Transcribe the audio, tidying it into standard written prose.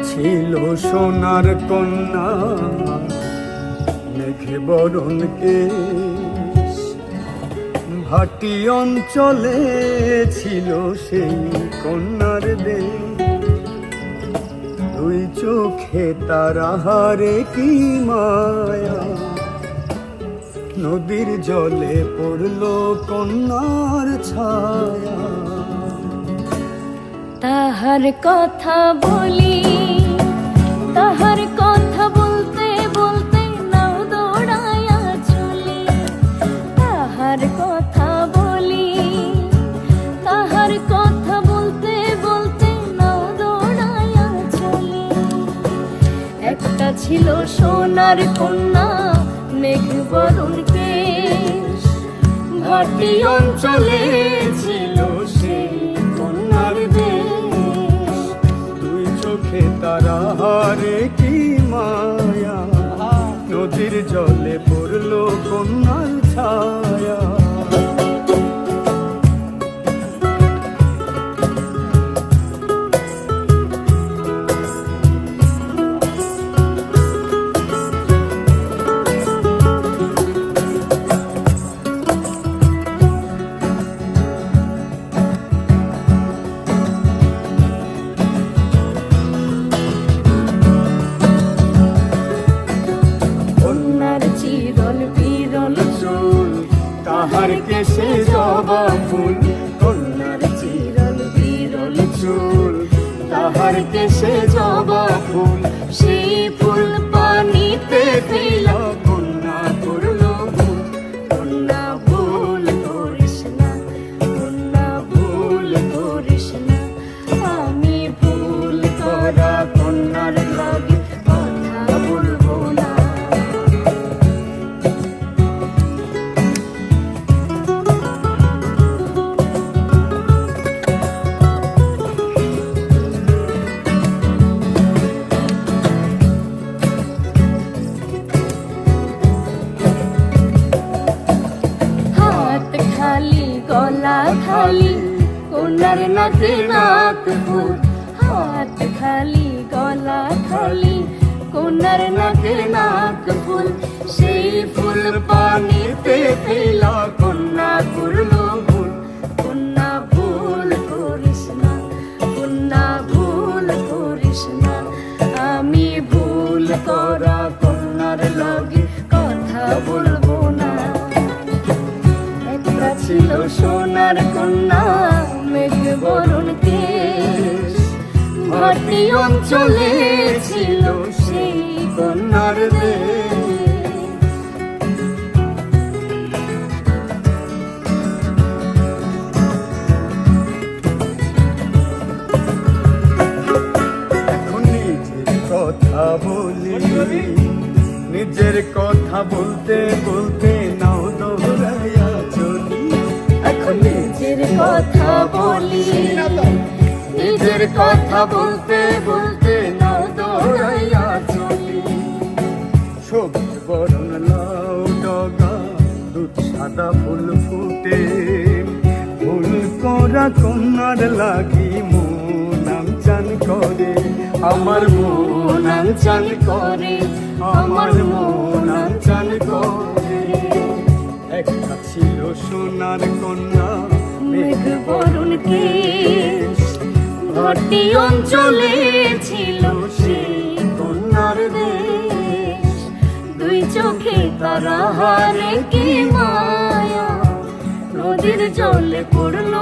ছিল সোনার কন্যা মেঘে বরণ কেশ, ভাটি অঞ্চলে ছিল সেই কন্যার দেশ। দুই চোখে তার আহারে কি মায়া, নদীর জলে পড়লো কন্যার ছায়া। তাহার কথা বলি, তাহার কথা বলতে বলতে নাও দৌড়াইয়া চলি। তাহার কথা বলি, তাহার কথা বলতে বলতে নাও দৌড়াইয়া চলি। একটা ছিল সোনার কন্যা মেঘ বরণ কেশ, ভাটি অঞ্চলে ছিল সেই কন্যার দেশ। দুই চোখে তারা হারে কি মায়া, নদীর জলে পড়লো কন্যার ছায়া। তাহার কেশে জবা ফুল, কন্যার চিরল বিরল চুল। তাহার কেশে জবা ফুল, সেই ফুল পানিতে ফেলা কন্যা করলো ভুল। কন্যা ভুল করিস না, কন্যা ভুল করিস না। আমি ভুল করা কন্যার লাগে কথা বলবো না। গলা খালি কন্যার নাকে নাক ফুল, হাত খালি গলা খালি কন্যার নাকে নাক ফুল। সেই ফুল পানিতে ফেলা কন্যা করলো ভুল। কন্যা ভুল করিস না, কন্যা ভুল করিস না। আমি ভুল করা কন্যার লাগে কথা বলবো না। ছিল সোনার কন্যা মেঘ বরণ কেশ, ভাটি অঞ্চলে ছিল সেই কন্যার দেশ। এখন নিজের কথা বলি, নিজের কথা বলতে বলতে নাও দৌড়াইয়া চলি। এখন নিজের কথা বলি, নিজের কথা বলতে বলতে নাও দৌড়াইয়া চলি। সবুজ বরণ লাউ ডগা, দুধ সাদা ফুল ফুটে। ফুল করা কন্যার লাগি মন চান করে, আমার মন চান করে, আমার মন চান করে। একটা ছিল সোনার কন্যা মেঘ বরণ কেশ, ভাটি অঞ্চলে ছিল সেই কন্যার দেশ। দুই চোখে তারা হারে কি মায়া, নদীর জলে পড়ল